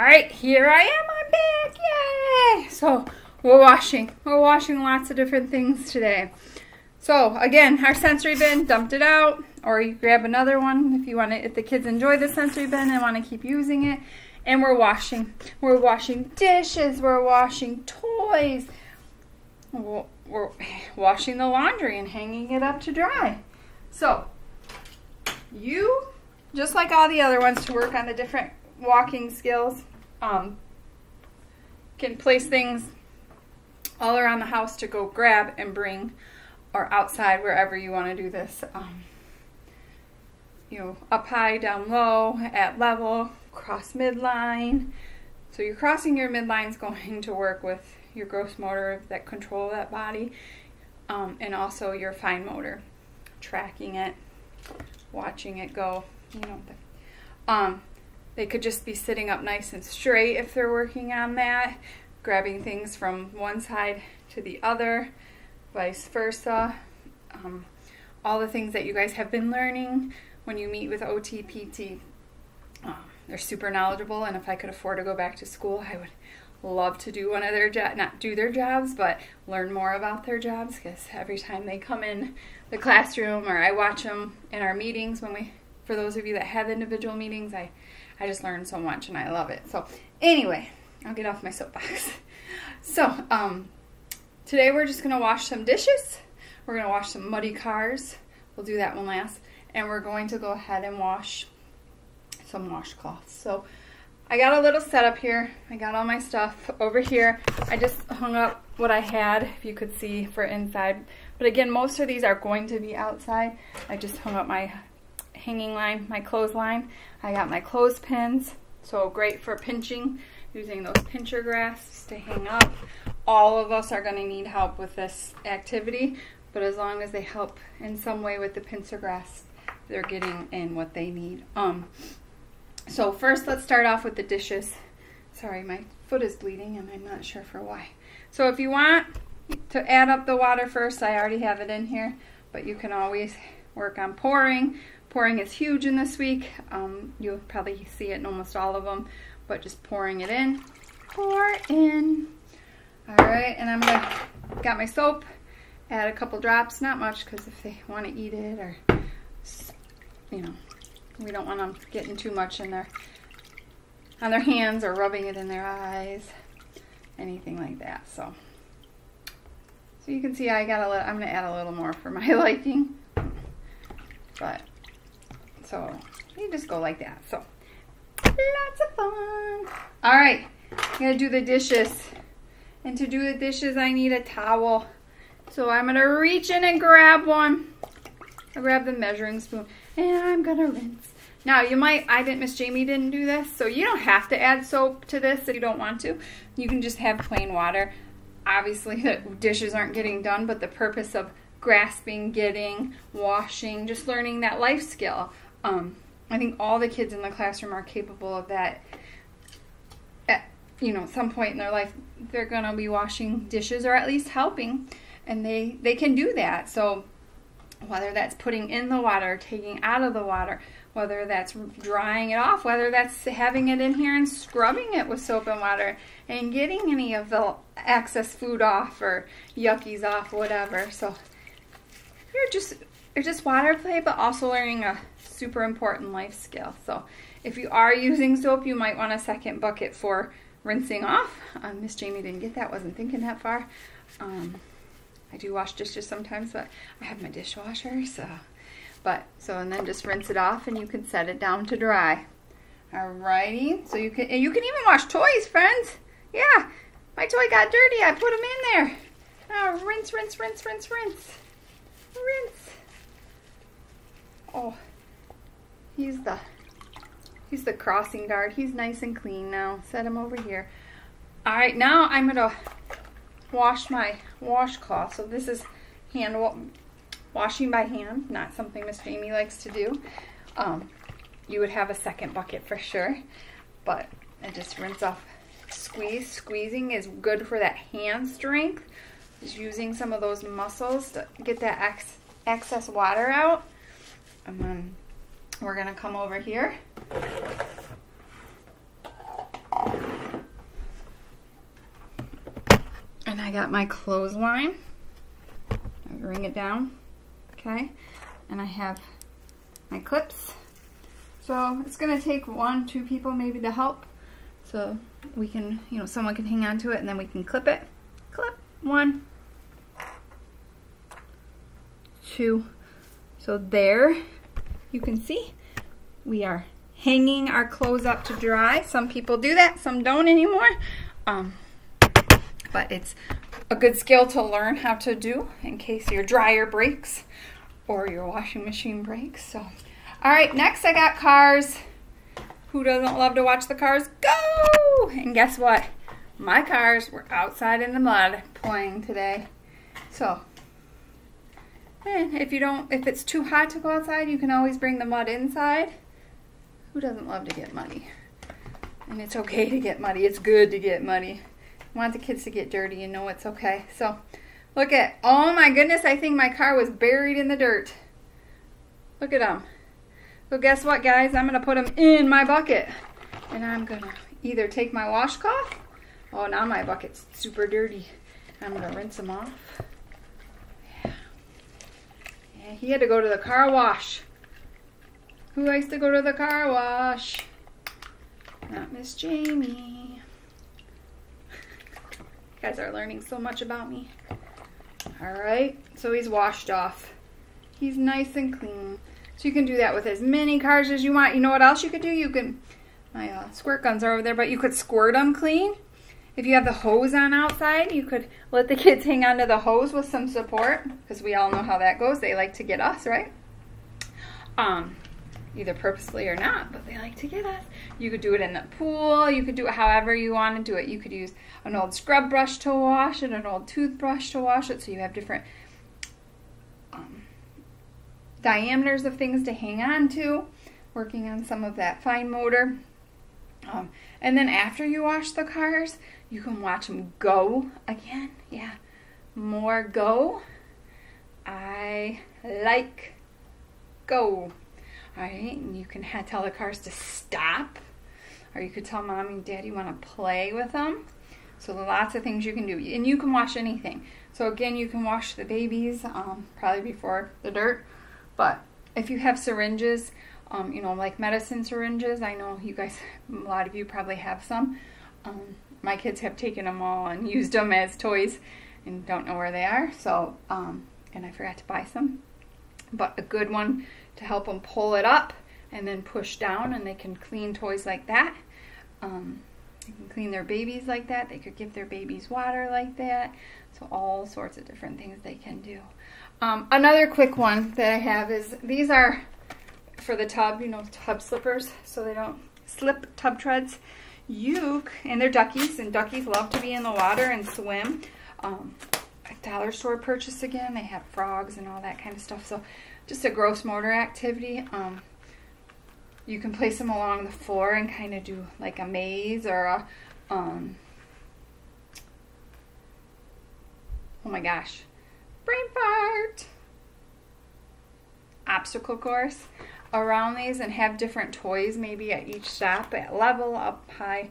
right, here I am. I'm back. Yay! So we're washing lots of different things today. So again, our sensory bin, dumped it out, or you grab another one if you want to. If the kids enjoy the sensory bin and want to keep using it. And we're washing dishes. We're washing toys. We're washing the laundry and hanging it up to dry. So you, just like all the other ones, to work on the different walking skills, can place things all around the house to go grab and bring, or outside, wherever you want to do this. You know, up high, down low, at level, cross midline. So you're crossing your midline is going to work with your gross motor that control that body, and also your fine motor, tracking it, watching it go. You know, they could just be sitting up nice and straight if they're working on that, grabbing things from one side to the other, vice versa. All the things that you guys have been learning when you meet with OT-PT. They're super knowledgeable, and if I could afford to go back to school, I would love to do one of their jobs, not do their jobs, but learn more about their jobs, because every time they come in the classroom, or I watch them in our meetings, for those of you that have individual meetings, I just learn so much and I love it. So anyway, I'll get off my soapbox. So today we're just going to wash some dishes. We're going to wash some muddy cars. We'll do that one last. And we're going to go ahead and wash some washcloths. So I got a little setup here. I got all my stuff over here. I just hung up what I had, if you could see, for inside. But again, most of these are going to be outside. I just hung up my hanging line, my clothesline. I got my clothespins, so great for pinching, using those pincher grasps to hang up. All of us are going to need help with this activity, but as long as they help in some way with the pincer grasp, they're getting in what they need. So first, let's start off with the dishes. Sorry, my foot is bleeding and I'm not sure for why. So if you want to add up the water first, I already have it in here, but you can always work on pouring. Pouring is huge in this week. You'll probably see it in almost all of them, but just pouring it in. Pour in. All right, and got my soap. Add a couple drops, not much, because if they want to eat it, or, you know, we don't want them getting too much on their hands, or rubbing it in their eyes, anything like that. So you can see I'm going to add a little more for my liking, but so you just go like that. So lots of fun. All right, I'm going to do the dishes, and to do the dishes I need a towel. So I'm going to reach in and grab one. I grab the measuring spoon, and I'm going to rinse. Now, Miss Jamie didn't do this, so you don't have to add soap to this if you don't want to. You can just have plain water. Obviously, the dishes aren't getting done, but the purpose of grasping, getting, washing, just learning that life skill. I think all the kids in the classroom are capable of that. At some point in their life, they're going to be washing dishes, or at least helping, and they can do that. So whether that's putting in the water, taking out of the water, whether that's drying it off, whether that's having it in here and scrubbing it with soap and water and getting any of the excess food off or yuckies off, whatever. So you're just water play, but also learning a super important life skill. So if you are using soap, you might want a second bucket for rinsing off. Miss Jamie didn't get that, wasn't thinking that far. I do wash dishes sometimes, but I have my dishwasher, so. And then just rinse it off, and you can set it down to dry. Alrighty, so you can even wash toys, friends. Yeah, my toy got dirty, I put him in there. Now rinse, rinse, rinse, rinse, rinse. Rinse. Oh, he's the crossing guard. He's nice and clean now. Set him over here. Alright, now I'm gonna wash my washcloth. So this is washing by hand, not something Miss Jamie likes to do. You would have a second bucket for sure, but I just rinse off. Squeezing is good for that hand strength. Just using some of those muscles to get that excess water out. And then we're gonna come over here I got my clothesline. I ring it down, okay? And I have my clips. So it's gonna take 1, 2 people maybe to help. So we can, you know, someone can hang on to it and then we can clip it. Clip, 1, 2. So there, you can see, we are hanging our clothes up to dry. Some people do that, some don't anymore. But it's a good skill to learn how to do in case your dryer breaks or your washing machine breaks. So, all right, next I got cars. Who doesn't love to watch the cars go? And guess what? My cars were outside in the mud playing today. So, and if it's too hot to go outside, you can always bring the mud inside. Who doesn't love to get muddy? And it's okay to get muddy. It's good to get muddy. I want the kids to get dirty, you know it's okay. So, look at, oh my goodness, I think my car was buried in the dirt. Look at them. So guess what, guys? I'm going to put them in my bucket. And I'm going to either take my washcloth. Oh, now my bucket's super dirty. I'm going to rinse them off. Yeah. Yeah, he had to go to the car wash. Who likes to go to the car wash? Not Miss Jamie. You guys are learning so much about me. Alright, so he's washed off. He's nice and clean. So you can do that with as many cars as you want. You know what else you could do? You can, my squirt guns are over there, but you could squirt them clean. If you have the hose on outside, you could let the kids hang onto the hose with some support, because we all know how that goes. They like to get us, right? Either purposely or not, but they like to get us. You could do it in the pool. You could do it however you want to do it. You could use an old scrub brush to wash it, an old toothbrush to wash it, so you have different diameters of things to hang on to, working on some of that fine motor. And then after you wash the cars, you can watch them go again. Yeah, more go. I like go. All right, and you can tell the cars to stop, or you could tell Mom and Dad you want to play with them. So lots of things you can do, and you can wash anything. So again, you can wash the babies probably before the dirt. But if you have syringes, you know, like medicine syringes, I know you guys, a lot of you probably have some. My kids have taken them all and used them as toys and don't know where they are. So, and I forgot to buy some. But a good one to help them pull it up and then push down, and they can clean toys like that. They can clean their babies like that. They could give their babies water like that. So all sorts of different things they can do. Another quick one that I have is, these are for the tub, you know, tub slippers, so they don't slip, tub treads. And they're duckies, and duckies love to be in the water and swim. A dollar store purchase again. They have frogs and all that kind of stuff. So just a gross motor activity. You can place them along the floor and kind of do like a maze or a, oh my gosh, brain fart, obstacle course around these, and have different toys maybe at each stop, at level, up high,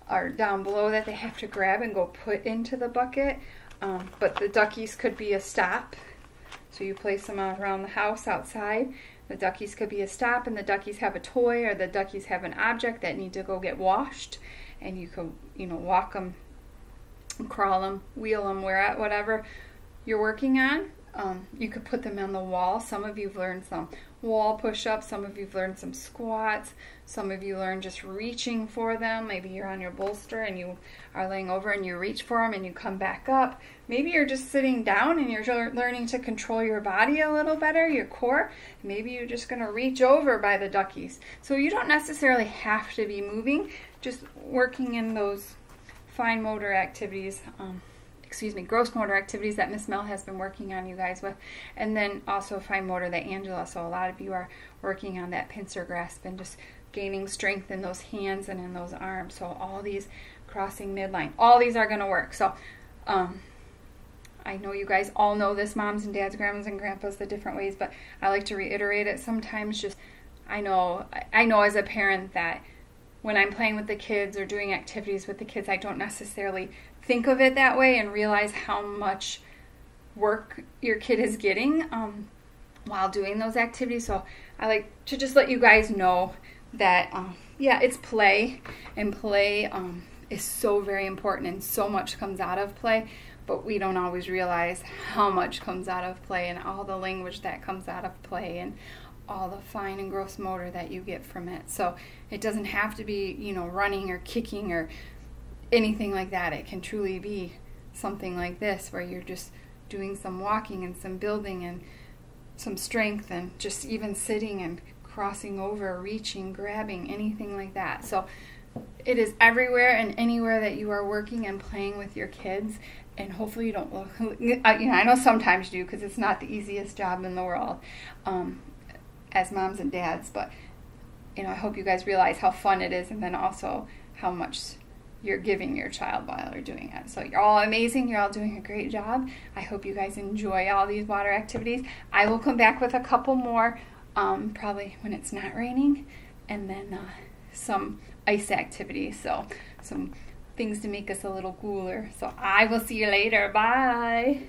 or down below, that they have to grab and go put into the bucket. But the duckies could be a stop. So you place them around the house outside. The duckies could be a stop, and the duckies have a toy, or the duckies have an object that need to go get washed, and you could, you know, walk them, crawl them, wheel them, whatever you're working on. You could put them on the wall. Some of you've learned some wall push-ups. Some of you've learned some squats. Some of you learned just reaching for them. Maybe you're on your bolster and you are laying over and you reach for them and you come back up. Maybe you're just sitting down and you're learning to control your body a little better, your core. Maybe you're just going to reach over by the duckies. So you don't necessarily have to be moving, just working in those fine motor activities, gross motor activities that Miss Mel has been working on you guys with. And then also fine motor that Angela, so a lot of you are working on that pincer grasp and just gaining strength in those hands and in those arms. So all these crossing midline, all these are going to work. So I know you guys all know this, moms and dads, grandmas and grandpas, the different ways, but I like to reiterate it sometimes. Just I know as a parent that when I'm playing with the kids or doing activities with the kids, I don't necessarily think of it that way and realize how much work your kid is getting while doing those activities. So I like to just let you guys know that, yeah, it's play, and play is so very important, and so much comes out of play, but we don't always realize how much comes out of play, and all the language that comes out of play, and all the fine and gross motor that you get from it. So it doesn't have to be, you know, running or kicking or anything like that. It can truly be something like this, where you're just doing some walking and some building and some strength, and just even sitting and crossing over, reaching, grabbing, anything like that. So it is everywhere and anywhere that you are working and playing with your kids. And hopefully you don't look, you know, I know sometimes you do, because it's not the easiest job in the world as moms and dads, but you know, I hope you guys realize how fun it is, and then also how much you're giving your child while you're doing it. So you're all amazing. You're all doing a great job. I hope you guys enjoy all these water activities. I will come back with a couple more, probably when it's not raining, and then some ice activities. So some things to make us a little cooler. So I will see you later. Bye.